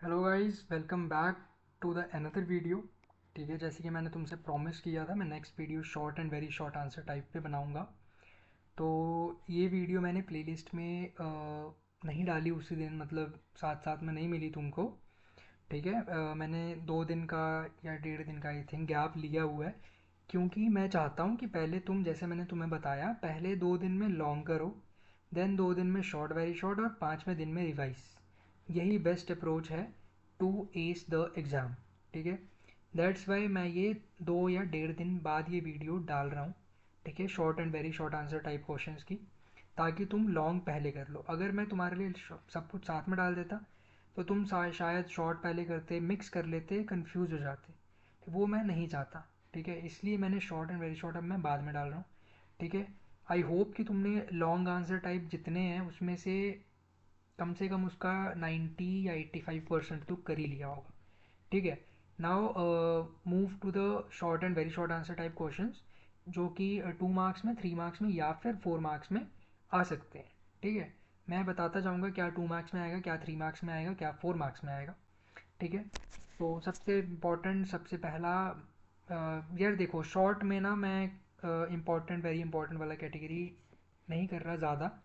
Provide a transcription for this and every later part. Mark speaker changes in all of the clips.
Speaker 1: Hello guys, welcome back to the another video. ठीक है, जैसे कि मैंने तुमसे प्रॉमिस किया था, मैं next video short and very short answer type पे बनाऊंगा। तो ये वीडियो मैंने प्लेलिस्ट में नहीं डाली उसी दिन, मतलब साथ साथ में नहीं मिली तुमको। ठीक है, मैंने 2 दिन का या 1.5 दिन का आई थिंक गैप लिया हुआ है, क्योंकि मैं चाहता हूँ कि पहले तुम, जैसे मैंने तुम्हें बताया, पहले 2 दिन में लॉन्ग करो, देन 2 दिन में शॉर्ट वेरी शॉर्ट, और 5वें दिन में रिवाइज। यही बेस्ट अप्रोच है टू एस द एग्ज़ाम। ठीक है, दैट्स वाई मैं ये 2 या 1.5 दिन बाद ये वीडियो डाल रहा हूँ। ठीक है, short and very short answer type questions की, ताकि तुम लॉन्ग पहले कर लो। अगर मैं तुम्हारे लिए सब कुछ साथ में डाल देता तो तुम शायद शॉर्ट पहले करते, मिक्स कर लेते, कंफ्यूज हो जाते। तो वो मैं नहीं चाहता। ठीक है, इसलिए मैंने शॉर्ट एंड वेरी शॉर्ट अब मैं बाद में डाल रहा हूँ। ठीक है, आई होप कि तुमने लॉन्ग आंसर टाइप जितने हैं उसमें से कम उसका 90 या 85% तो कर ही लिया होगा। ठीक है, now move to the short and very short answer type questions, जो कि 2 मार्क्स में, 3 मार्क्स में या फिर 4 मार्क्स में आ सकते हैं। ठीक है, मैं बताता जाऊँगा क्या 2 मार्क्स में आएगा, क्या 3 मार्क्स में आएगा, क्या 4 मार्क्स में आएगा। ठीक है, तो सबसे इम्पोर्टेंट, सबसे पहला, यार देखो, शॉर्ट में ना मैं इम्पोर्टेंट वेरी इंपॉर्टेंट वाला कैटेगरी नहीं कर रहा ज़्यादा।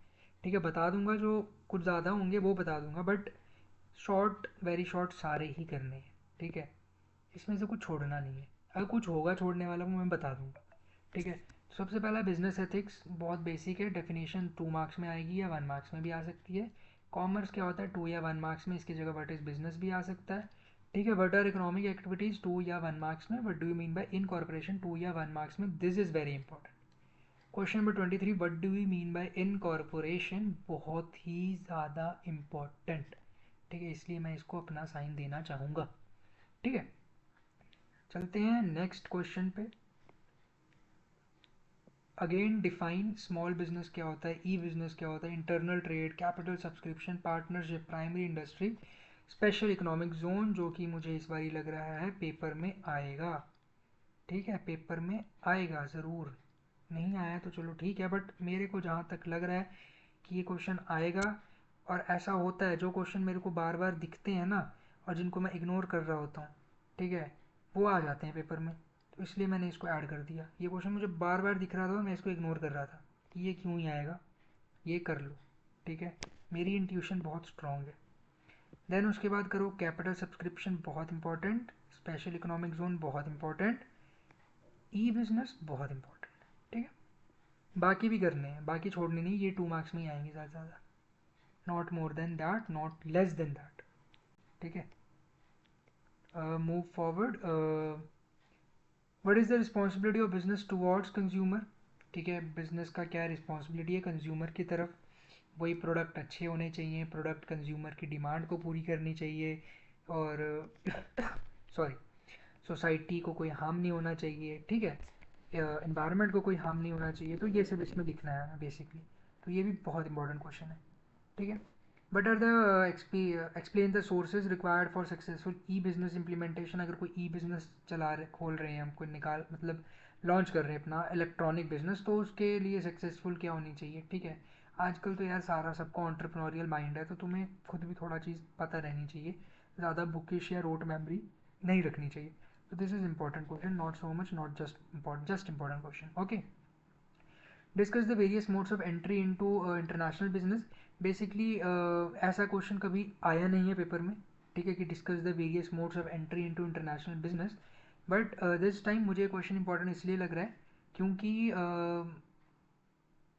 Speaker 1: ठीक है, बता दूंगा जो कुछ ज़्यादा होंगे वो बता दूंगा, बट शॉर्ट वेरी शॉर्ट सारे ही करने हैं। ठीक है, इसमें से कुछ छोड़ना नहीं है। अगर कुछ होगा छोड़ने वाला वो मैं बता दूंगा। ठीक है, तो सबसे पहला बिजनेस एथिक्स, बहुत बेसिक है। डेफिनेशन 2 मार्क्स में आएगी या 1 मार्क्स में भी आ सकती है। कॉमर्स क्या होता है, 2 या 1 मार्क्स में, इसकी जगह व्हाट इज बिजनेस भी आ सकता है। ठीक है, व्हाट आर इकोनॉमिक एक्टिविटीज, 2 या 1 मार्क्स में। What do you mean by incorporation, 2 या 1 मार्क्स में। This is very important. Question number 23, what do you mean by incorporation, बहुत ही ज़्यादा इम्पॉर्टेंट। ठीक है, इसलिए मैं इसको अपना साइन देना चाहूँगा। ठीक है, चलते हैं नेक्स्ट क्वेश्चन पे। अगेन डिफाइन स्मॉल बिजनेस क्या होता है, ई बिजनेस क्या होता है, internal trade, capital subscription, partnership, primary industry, special economic zone, जो कि मुझे इस बारी लग रहा है पेपर में आएगा। ठीक है, पेपर में आएगा ज़रूर। नहीं आया तो चलो ठीक है, बट मेरे को जहाँ तक लग रहा है कि ये क्वेश्चन आएगा। और ऐसा होता है, जो क्वेश्चन मेरे को बार बार दिखते हैं ना, और जिनको मैं इग्नोर कर रहा होता हूँ, ठीक है, वो आ जाते हैं पेपर में। तो इसलिए मैंने इसको ऐड कर दिया। ये क्वेश्चन मुझे बार बार दिख रहा था और मैं इसको इग्नोर कर रहा था कि ये क्यों ही आएगा, ये कर लो। ठीक है, मेरी इंट्यूशन बहुत स्ट्रांग है। देन उसके बाद करो कैपिटल सब्सक्रिप्शन, बहुत इंपॉर्टेंट। स्पेशल इकोनॉमिक जोन बहुत इंपॉर्टेंट। ई बिजनेस बहुत इंपॉर्टेंट। ठीक है, बाकी भी करने हैं, बाकी छोड़ने नहीं, ये 2 मार्क्स में ही आएंगे ज़्यादा से ज़्यादा, not more than that, not less than that. ठीक है, move forward. What is the responsibility of business towards consumer. ठीक है, बिजनेस का क्या रिस्पॉन्सिबिलिटी है कंज्यूमर की तरफ। वही प्रोडक्ट अच्छे होने चाहिए, प्रोडक्ट कंज्यूमर की डिमांड को पूरी करनी चाहिए, और सॉरी, सोसाइटी को कोई हार्म नहीं होना चाहिए। ठीक है, एनवायरनमेंट को कोई हार्म नहीं होना चाहिए। तो ये सब इसमें लिखना है बेसिकली। तो ये भी बहुत इंपॉर्टेंट क्वेश्चन है। ठीक है, but are the explain the sources required for successful e business implementation. अगर कोई ई बिजनेस चला रहे, खोल रहे हैं हम, कोई निकाल, मतलब लॉन्च कर रहे हैं अपना इलेक्ट्रॉनिक बिजनेस, तो उसके लिए सक्सेसफुल क्या होनी चाहिए। ठीक है, आजकल तो यार सारा सबको एंटरप्रेन्योरियल माइंड है, तो तुम्हें खुद भी थोड़ा चीज़ पता रहनी चाहिए, ज़्यादा बुकिश या रोट मेमोरी नहीं रखनी चाहिए। तो this is important question, not so much, not just important, just important question. Okay, discuss the various modes of entry into international business. Basically ऐसा क्वेश्चन कभी आया नहीं है पेपर में। ठीक है, कि discuss the various modes of entry into international business, but this time मुझे क्वेश्चन इंपॉर्टेंट इसलिए लग रहा है क्योंकि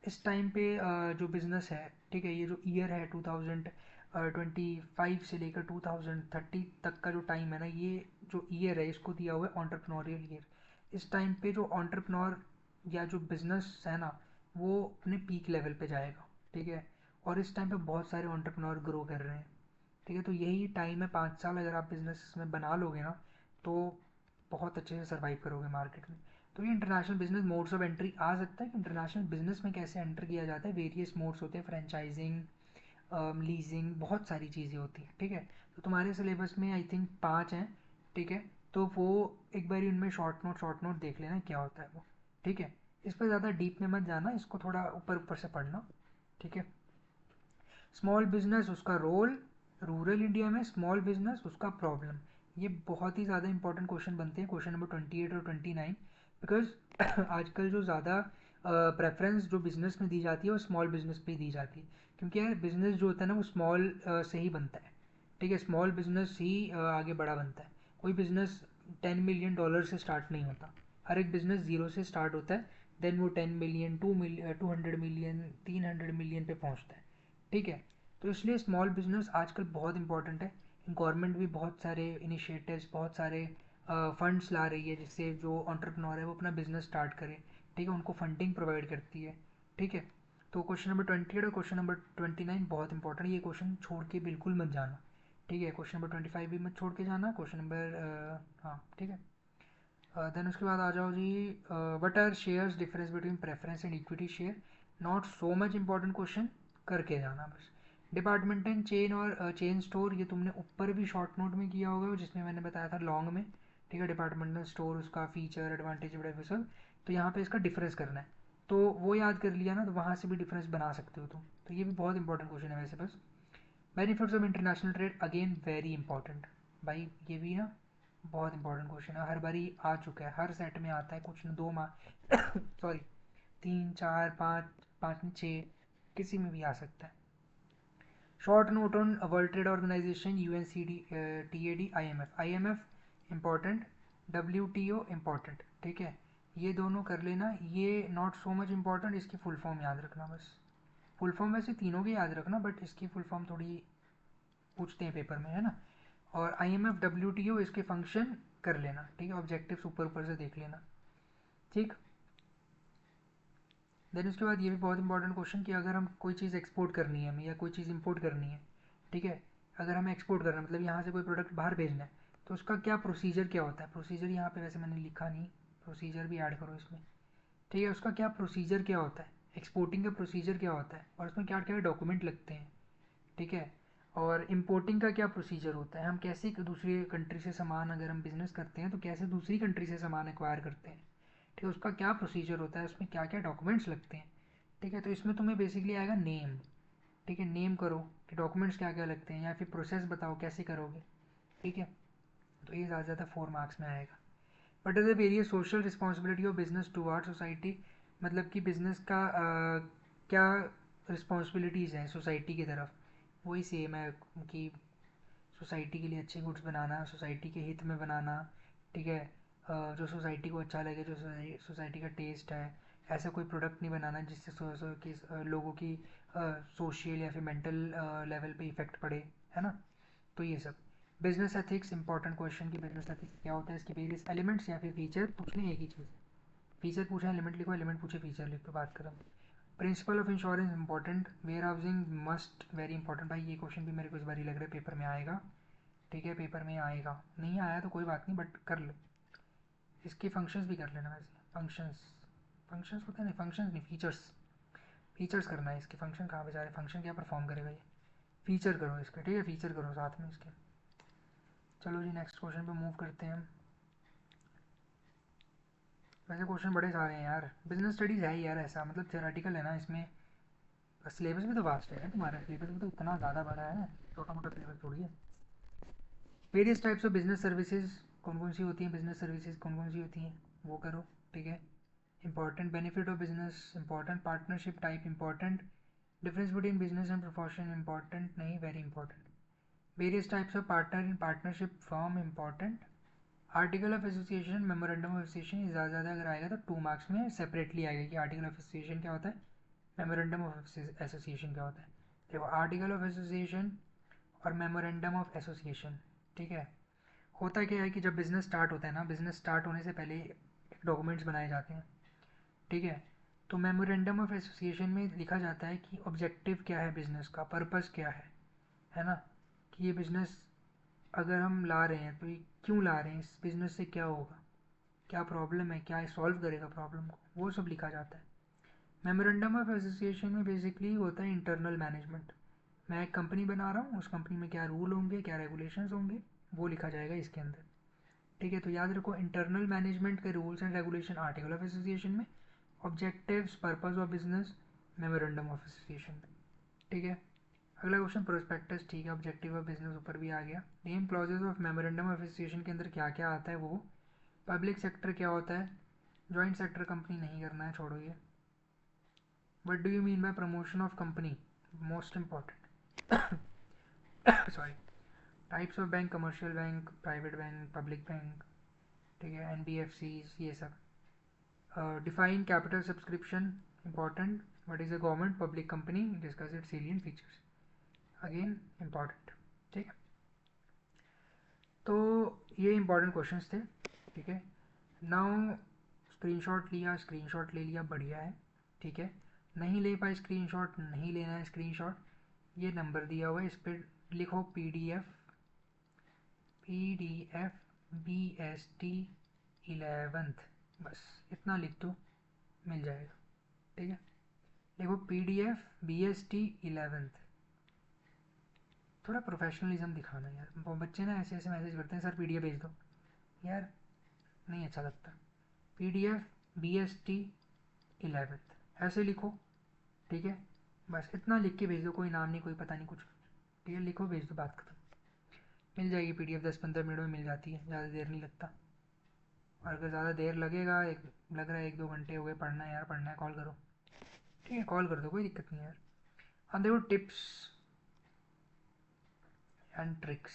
Speaker 1: इस टाइम पे जो बिज़नेस है, ठीक है, ये जो ईयर है 2025 से लेकर 2030 तक का जो टाइम है ना, ये जो ईयर है इसको दिया हुआ है ऑन्टरप्रनोरियल ईयर। इस टाइम पे जो ऑन्टरप्रनोर या जो बिज़नेस है ना, वो अपने पीक लेवल पे जाएगा। ठीक है, और इस टाइम पे बहुत सारे ऑन्टरप्रनोर ग्रो कर रहे हैं। ठीक है, तो यही टाइम है, 5 साल अगर आप बिज़नेस में बना लोगे ना, तो बहुत अच्छे से सर्वाइव करोगे मार्केट में। तो ये international business modes of entry आ सकता है कि इंटरनेशनल बिजनेस में कैसे एंटर किया जाता है। वेरियस मोड्स होते हैं, फ्रेंचाइजिंग, लीजिंग, बहुत सारी चीज़ें होती हैं। ठीक है, तो तुम्हारे सिलेबस में आई थिंक 5 हैं। ठीक है, तो वो एक बार उनमें शॉर्ट नोट देख लेना क्या होता है वो। ठीक है, इस पर ज़्यादा डीप में मत जाना, इसको थोड़ा ऊपर ऊपर से पढ़ना। ठीक है, स्मॉल बिजनेस, उसका रोल, रूरल इंडिया में स्मॉल बिजनेस उसका प्रॉब्लम, ये बहुत ही ज़्यादा इंपॉर्टेंट क्वेश्चन बनते हैं, क्वेश्चन नंबर 28 और 29, बिकॉज आजकल जो ज़्यादा प्रेफरेंस जो बिज़नेस में दी जाती है वो स्मॉल बिजनेस पे ही दी जाती है, क्योंकि यार बिज़नेस जो होता है ना वो स्मॉल से ही बनता है। ठीक है, स्मॉल बिजनेस ही आगे बड़ा बनता है। कोई बिजनेस $10 मिलियन से स्टार्ट नहीं होता, हर एक बिजनेस ज़ीरो से स्टार्ट होता है, देन वो 10 मिलियन 2 मिलियन 200 मिलियन 300 मिलियन पे पहुंचता है। ठीक है, तो इसलिए स्मॉल बिजनेस आजकल बहुत इंपॉर्टेंट है। गवर्नमेंट भी बहुत सारे इनिशिएटिव्स, बहुत सारे फंड्स ला रही है जिससे जो एंटरप्रेन्योर है वो अपना बिजनेस स्टार्ट करे। ठीक है, उनको फंडिंग प्रोवाइड करती है। ठीक है, तो क्वेश्चन नंबर 28 और क्वेश्चन नंबर 29 बहुत इंपॉर्टेंट, ये क्वेश्चन छोड़ के बिल्कुल मत जाना। ठीक है, क्वेश्चन नंबर 25 भी मत छोड़ के जाना, क्वेश्चन नंबर हाँ ठीक है। देन उसके बाद आ जाओ जी, what are shares difference between preference and equity share, not so much important question, करके जाना बस। डिपार्टमेंटल चेन और चेन स्टोर, ये तुमने ऊपर भी शॉर्ट नोट में किया होगा जिसमें मैंने बताया था लॉन्ग में। ठीक है, डिपार्टमेंटल स्टोर उसका फीचर एडवांटेज बड़े सब, तो यहाँ पे इसका डिफरेंस करना है, तो वो याद कर लिया ना, तो वहाँ से भी डिफरेंस बना सकते हो तुम, तो ये भी बहुत इंपॉर्टेंट क्वेश्चन है वैसे बस। Benefits of international trade, again very important भाई, ये भी ना बहुत इंपॉर्टेंट क्वेश्चन है, हर बारी आ चुका है, हर सेट में आता है, कुछ न 2 माह सॉरी 3 4 5, 5 नहीं 6, किसी में भी आ सकता है। Short note on world trade organisation, UNCD, TAD, IMF important, WTO important. ठीक है, ये दोनों कर लेना, ये नॉट सो मच इंपॉर्टेंट, इसकी फुल फॉर्म याद रखना बस। फुल फॉर्म वैसे तीनों की याद रखना, बट इसकी फुल फॉर्म थोड़ी पूछते हैं पेपर में, है ना। और IMF WTO इसके फंक्शन कर लेना। ठीक है, ऑब्जेक्टिव्स ऊपर ऊपर से देख लेना। ठीक, देन उसके बाद ये भी बहुत इंपॉर्टेंट क्वेश्चन कि अगर हम कोई चीज़ एक्सपोर्ट करनी है हमें या कोई चीज़ इंपोर्ट करनी है, ठीक है, अगर हमें एक्सपोर्ट करना है मतलब यहाँ से कोई प्रोडक्ट बाहर भेजना है, तो उसका क्या प्रोसीजर क्या होता है। प्रोसीजर यहाँ पे वैसे मैंने लिखा नहीं, प्रोसीजर भी ऐड करो इसमें। ठीक है, उसका क्या प्रोसीजर क्या होता है, एक्सपोर्टिंग का प्रोसीजर क्या होता है, और उसमें क्या क्या डॉक्यूमेंट लगते हैं। ठीक है, और इम्पोर्टिंग का क्या प्रोसीजर होता है, हम कैसे दूसरी कंट्री से सामान, अगर हम बिज़नेस करते हैं तो कैसे दूसरी कंट्री से सामान एक्वायर करते हैं। ठीक है, उसका क्या प्रोसीजर होता है, उसमें क्या क्या डॉक्यूमेंट्स लगते हैं। ठीक है, तो इसमें तुम्हें बेसिकली आएगा नेम। ठीक है, नेम करो कि डॉक्यूमेंट्स क्या क्या लगते हैं, या फिर प्रोसेस बताओ कैसे करोगे। ठीक है, तो ये ज़्यादा ज़्यादा 4 मार्क्स में आएगा। What is the various social responsibility of business toward society, मतलब कि बिजनेस का क्या रिस्पॉन्सिबिलिटीज़ हैं सोसाइटी की तरफ। वही सेम है कि सोसाइटी के लिए अच्छे गुड्स बनाना, सोसाइटी के हित में बनाना। ठीक है, जो सोसाइटी को अच्छा लगे, जो सोसाइटी का टेस्ट है, ऐसा कोई प्रोडक्ट नहीं बनाना जिससे कि लोगों की सोशल या फिर मेंटल लेवल पे इफेक्ट पड़े, है ना। तो ये सब बिजनेस एथिक्स, इंपॉर्टेंट क्वेश्चन की बिजनेस एथिक्स क्या होता है, इसके वेरियस एलिमेंट्स या फिर फीचर पूछ लें, एक ही चीज़। फीचर पूछे एलिमेंट लिखो, एलिमेंट पूछे फीचर लिख, तो बात करें। Principle of insurance important, warehousing must very important, भाई ये क्वेश्चन भी मेरे को इस बार ही लग रहा है पेपर में आएगा। ठीक है, पेपर में आएगा, नहीं आया तो कोई बात नहीं, बट कर लो। इसके फंक्शंस भी कर लेना वैसे, फंक्शंस, फंक्शंस होते हैं नहीं, फंक्शंस नहीं, फीचर्स, फीचर्स करना है इसके, फंक्शन कहाँ पे जा रहे हैं, फंक्शन क्या परफॉर्म करेगा ये, फीचर करो इसके। ठीक है, फीचर करो साथ में इसके। चलो जी नेक्स्ट क्वेश्चन पे मूव करते हैं हम। वैसे क्वेश्चन बड़े सारे हैं यार, बिजनेस स्टडीज़ है ही यार ऐसा, मतलब थियोरेटिकल है ना इसमें, सिलेबस भी तो वास्ट है तुम्हारा, सिलेबस भी तो इतना ज़्यादा बड़ा है, छोटा मोटा सिलेबस थोड़ी है। Various types of business services, कौन कौन सी होती हैं बिजनेस सर्विसेज, कौन कौन सी होती हैं वो करो। ठीक है, important benefit of business important, partnership type important, difference between business and profession important नहीं, very important. Various types of partner in partnership form important. Article of association, memorandum of association, ज़्यादा ज़्यादा अगर आएगा तो 2 मार्क्स में separately आएगा कि article of association क्या होता है, मेमोरेंडम ऑफ एसोसिएशन क्या होता है। देखो, आर्टिकल ऑफ एसोसिएशन और मेमोरेंडम ऑफ एसोसिएशन, ठीक है, होता क्या है कि जब बिज़नेस स्टार्ट होता है ना, बिज़नेस स्टार्ट होने से पहले एक डॉक्यूमेंट्स बनाए जाते हैं। ठीक है, तो मेमोरेंडम ऑफ एसोसिएशन में लिखा जाता है कि ऑब्जेक्टिव क्या है बिज़नेस का, पर्पस क्या है ना, कि ये बिज़नेस अगर हम ला रहे हैं तो ये क्यों ला रहे हैं, इस बिज़नेस से क्या होगा, क्या प्रॉब्लम है, क्या सॉल्व करेगा प्रॉब्लम को, वो सब लिखा जाता है। मेमोरेंडम ऑफ एसोसिएशन में बेसिकली होता है इंटरनल मैनेजमेंट, मैं एक कंपनी बना रहा हूँ, उस कंपनी में क्या रूल होंगे, क्या रेगुलेशंस होंगे, वो लिखा जाएगा इसके अंदर। ठीक है, तो याद रखो इंटरनल मैनेजमेंट के rules and regulation article of association में, objectives purpose of business memorandum of association में। ठीक है, अगला क्वेश्चन प्रोस्पेक्टस, ठीक है, ऑब्जेक्टिव ऑफ बिजनेस ऊपर भी आ गया। Name clauses of memorandum of association के अंदर क्या क्या आता है वो। पब्लिक सेक्टर क्या होता है, जॉइंट सेक्टर कंपनी नहीं करना है, छोड़ो ये। What do you mean by promotion of company, most important. Sorry. Types of bank, commercial bank, private bank, public bank, ठीक है, एनबीएफसीज, ये सब। Define capital subscription, important. What is a government public company, discuss it salient features, again important, ठीक है। तो ये important questions थे, ठीक है। नाउ स्क्रीनशॉट लिया, स्क्रीनशॉट ले लिया, बढ़िया है, ठीक है। नहीं ले पाए स्क्रीनशॉट, नहीं लेना है स्क्रीनशॉट, ये नंबर दिया हुआ है, इस पर लिखो पीडीएफ, पीडीएफ बीएसटी 11th, बस इतना लिख दो, मिल जाएगा, ठीक है। देखो पीडीएफ बीएसटी 11th, थोड़ा प्रोफेशनलिज्म दिखाना यार। वो बच्चे ना ऐसे ऐसे मैसेज करते हैं, सर पीडीएफ भेज दो, यार नहीं अच्छा लगता। पीडीएफ बीएसटी 11th ऐसे लिखो, ठीक है। बस इतना लिख के भेज दो, कोई नाम नहीं, कोई पता नहीं, कुछ, ठीक है, लिखो भेज दो, बात खत्म। मिल जाएगी पीडीएफ, 10-15 मिनट में मिल जाती है, ज़्यादा देर नहीं लगता। और अगर ज़्यादा देर लगेगा, लग रहा है 1-2 घंटे हो गए, पढ़ना है यार, पढ़ना है, कॉल करो, ठीक है, कॉल कर दो, कोई दिक्कत नहीं यार। हाँ देखो टिप्स एंड ट्रिक्स,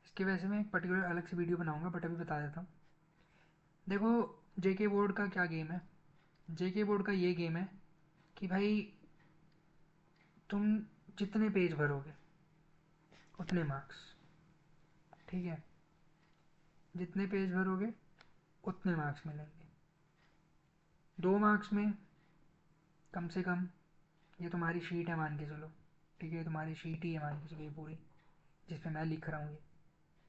Speaker 1: इसकी वजह से मैं एक पर्टिकुलर अलग से वीडियो बनाऊंगा, बट अभी बता देता हूँ। देखो जेके बोर्ड का क्या गेम है, जेके बोर्ड का ये गेम है कि भाई तुम जितने पेज भरोगे उतने मार्क्स, ठीक है, जितने पेज भरोगे उतने मार्क्स मिलेंगे। 2 मार्क्स में कम से कम, ये तुम्हारी शीट है मान के चलो, ठीक है, तुम्हारी शीट ही है मान के चलो ये पूरी, जिस पे मैं लिख रहा हूँ ये।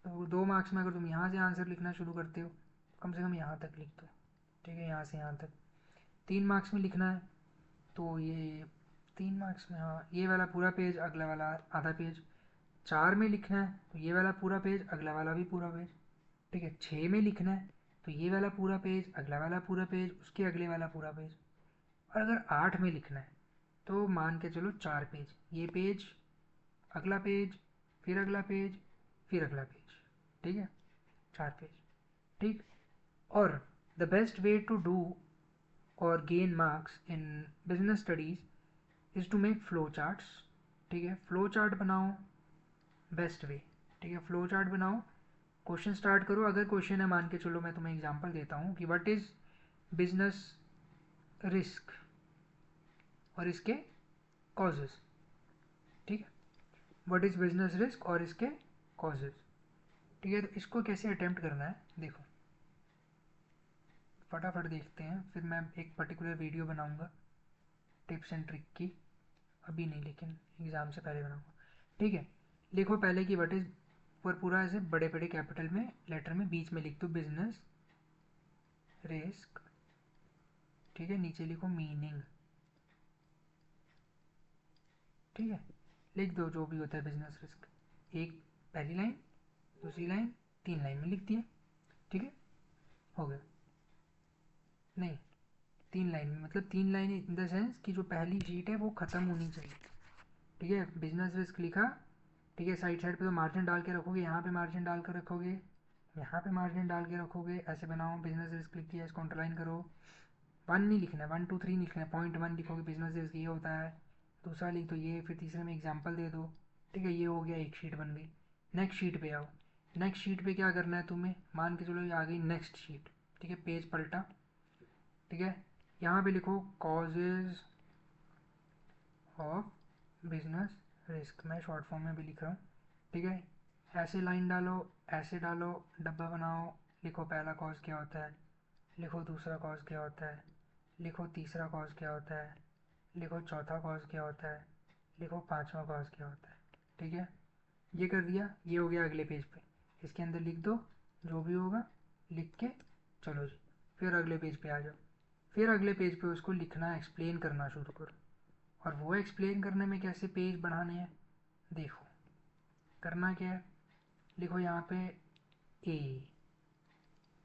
Speaker 1: तो 2 मार्क्स में अगर तुम यहाँ से आंसर लिखना शुरू करते हो, कम से कम यहाँ तक लिख दो, ठीक है, यहाँ से यहाँ तक। 3 मार्क्स में लिखना है तो ये 3 मार्क्स में, हाँ, ये वाला पूरा पेज, अगला वाला आधा पेज। 4 में लिखना है तो ये वाला पूरा पेज, अगला वाला भी पूरा पेज, ठीक है। 6 में लिखना है तो ये वाला पूरा पेज, अगला वाला पूरा पेज, उसके अगले वाला पूरा पेज। और अगर 8 में लिखना है तो मान के चलो 4 पेज, ये पेज, अगला पेज, फिर अगला पेज, फिर अगला पेज, ठीक है, 4 पेज, ठीक। और the best way to do और gain marks in business studies is to make flow charts, ठीक है। फ्लो चार्ट बनाओ, बेस्ट वे, ठीक है, फ्लो चार्ट बनाओ। क्वेश्चन स्टार्ट करो, अगर क्वेश्चन है मान के चलो, मैं तुम्हें एग्जांपल देता हूँ कि व्हाट इज़ बिजनेस रिस्क और इसके कॉजेज, ठीक है, व्हाट इज़ बिजनेस रिस्क और इसके कॉजेज, ठीक है। तो इसको कैसे अटेम्प्ट करना है देखो, फटाफट देखते हैं, फिर मैं एक पर्टिकुलर वीडियो बनाऊंगा टिप्स एंड ट्रिक की, अभी नहीं लेकिन एग्ज़ाम से पहले बनाऊंगा, ठीक है। लिखो पहले कि व्हाट इज़, पर पूरा ऐसे बड़े बड़े कैपिटल में लेटर में बीच में लिख दो बिजनेस रिस्क, ठीक है, नीचे लिखो मीनिंग, ठीक है, लिख दो जो भी होता है बिजनेस रिस्क। एक पहली लाइन, दूसरी लाइन, 3 लाइन में लिख दिया, ठीक है, हो गया। नहीं, 3 लाइन में, मतलब 3 लाइन इन द सेंस कि जो पहली शीट है वो ख़त्म होनी चाहिए, ठीक है। बिजनेस रिस्क लिखा, ठीक है, साइड साइड पे तो मार्जिन डाल के रखोगे, यहाँ पे मार्जिन डाल कर रखोगे, यहाँ पे मार्जिन डाल के रखोगे, ऐसे बनाओ। बिजनेस रिस्क लिख दिया, इसको अंडरलाइन करो। 1 नहीं लिखना है, 1 2 3 लिखना है, .1 लिखोगे बिजनेस रिस्क ये होता है, दूसरा लिख दो ये, फिर तीसरे में एग्जाम्पल दे दो, ठीक है, ये हो गया, एक शीट बन गई। नेक्स्ट शीट पे आओ, नेक्स्ट शीट पे क्या करना है तुम्हें, मान के चलो ये आ गई नेक्स्ट शीट, ठीक है, पेज पलटा, ठीक है। यहाँ पे लिखो कॉजेज ऑफ बिजनेस रिस्क, मैं शॉर्ट फॉर्म में भी लिख रहा हूँ, ठीक है। ऐसे लाइन डालो, ऐसे डालो, डब्बा बनाओ, लिखो पहला कॉज क्या होता है, लिखो दूसरा कॉज क्या होता है, लिखो तीसरा कॉज क्या होता है, लिखो चौथा कॉज क्या होता है, लिखो पांचवा कॉज क्या होता है, ठीक है। ये कर दिया, ये हो गया अगले पेज पे, इसके अंदर लिख दो जो भी होगा, लिख के चलो जी, फिर अगले पेज पे आ जाओ, फिर अगले पेज पे उसको लिखना, एक्सप्लेन करना शुरू करो। और वो एक्सप्लेन करने में कैसे पेज बढ़ाने हैं देखो, करना क्या है, लिखो यहाँ पे ए,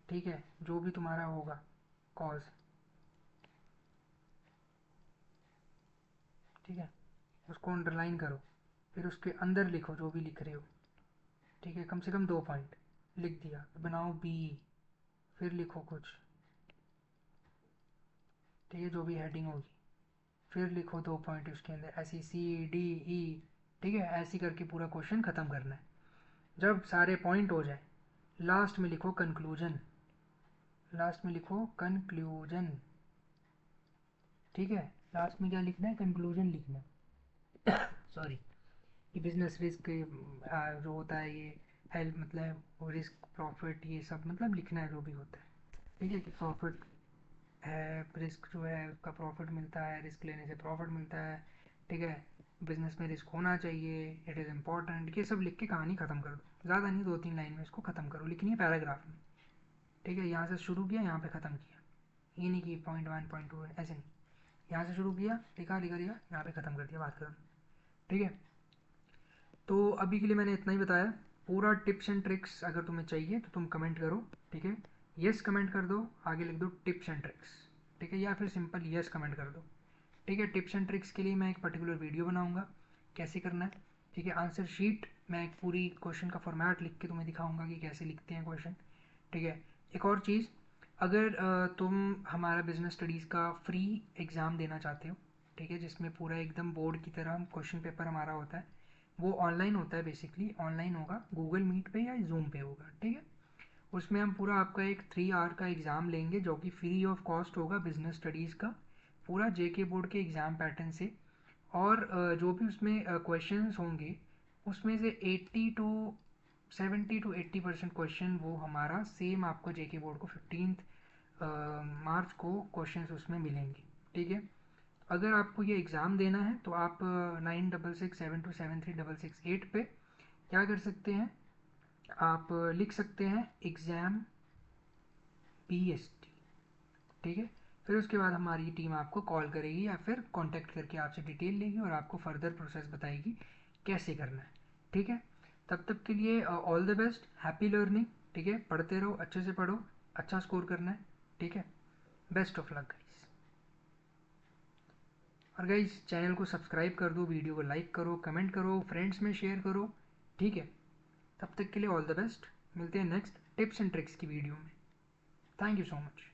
Speaker 1: ठीक है, जो भी तुम्हारा होगा कॉज, ठीक है, उसको अंडरलाइन करो, फिर उसके अंदर लिखो जो भी लिख रहे हो, ठीक है, कम से कम 2 पॉइंट लिख दिया, बनाओ बी, फिर लिखो कुछ, ठीक है, जो भी हेडिंग होगी, फिर लिखो 2 पॉइंट उसके अंदर, ऐसी सी डी ई, ठीक है, ऐसी करके पूरा क्वेश्चन ख़त्म करना है। जब सारे पॉइंट हो जाए, लास्ट में लिखो कंक्लूजन, लास्ट में लिखो कंक्लूजन, ठीक है, लास्ट में क्या लिखना है, कंक्लूजन लिखना है। सॉरी, ये बिजनेस रिस्क जो होता है ये हेल्प, मतलब रिस्क प्रॉफिट ये सब मतलब लिखना है जो भी होता है, ठीक है, कि प्रॉफिट है, रिस्क जो है उसका प्रॉफिट मिलता है, रिस्क लेने से प्रॉफिट मिलता है, ठीक है, बिजनेस में रिस्क होना चाहिए, इट इज़ इम्पॉर्टेंट, ये सब लिख के कहानी ख़त्म कर दो, ज़्यादा नहीं, 2-3 लाइन में इसको ख़त्म करो, लिखनी है पैराग्राफ में, ठीक है, यहाँ से शुरू किया यहाँ पे ख़त्म किया, ये नहीं कि पॉइंट 1 पॉइंट 2 ऐसे नहीं, यहाँ से शुरू किया, लिखा लिखा लिखा, यहाँ पे ख़त्म कर दिया, बात खत्म, ठीक है। तो अभी के लिए मैंने इतना ही बताया, पूरा टिप्स एंड ट्रिक्स अगर तुम्हें चाहिए तो तुम कमेंट करो, ठीक है, यस कमेंट कर दो, आगे लिख दो टिप्स एंड ट्रिक्स, ठीक है, या फिर सिंपल यस कमेंट कर दो, ठीक है। टिप्स एंड ट्रिक्स के लिए मैं एक पर्टिकुलर वीडियो बनाऊंगा कैसे करना है, ठीक है। आंसर शीट मैं एक पूरी क्वेश्चन का फॉर्मेट लिख के तुम्हें दिखाऊंगा कि कैसे लिखते हैं क्वेश्चन, ठीक है। एक और चीज़, अगर तुम हमारा बिजनेस स्टडीज़ का फ्री एग्ज़ाम देना चाहते हो, ठीक है, जिसमें पूरा एकदम बोर्ड की तरह क्वेश्चन पेपर हमारा होता है, वो ऑनलाइन होता है, बेसिकली ऑनलाइन होगा, गूगल मीट पे या जूम पे होगा, ठीक है। उसमें हम पूरा आपका एक 3 आवर का एग्ज़ाम लेंगे जो कि फ्री ऑफ कॉस्ट होगा, बिजनेस स्टडीज़ का पूरा जेके बोर्ड के एग्ज़ाम पैटर्न से, और जो भी उसमें क्वेश्चंस होंगे उसमें से 80 टू 70 टू 80% क्वेश्चन वो हमारा सेम आपको जेके बोर्ड को 15 मार्च को क्वेश्चंस उसमें मिलेंगे, ठीक है। अगर आपको ये एग्ज़ाम देना है तो आप 9667273668 पे क्या कर सकते हैं, आप लिख सकते हैं एग्ज़ाम PST, ठीक है। फिर उसके बाद हमारी टीम आपको कॉल करेगी या फिर कांटेक्ट करके आपसे डिटेल लेगी और आपको फर्दर प्रोसेस बताएगी कैसे करना है, ठीक है। तब तक के लिए all the best, happy learning, ठीक है, पढ़ते रहो, अच्छे से पढ़ो, अच्छा स्कोर करना है, ठीक है, बेस्ट ऑफ लक गाइस। और गाइस चैनल को सब्सक्राइब कर दो, वीडियो को लाइक करो, कमेंट करो, फ्रेंड्स में शेयर करो, ठीक है। तब तक के लिए ऑल द बेस्ट, मिलते हैं नेक्स्ट टिप्स एंड ट्रिक्स की वीडियो में, थैंक यू सो मच।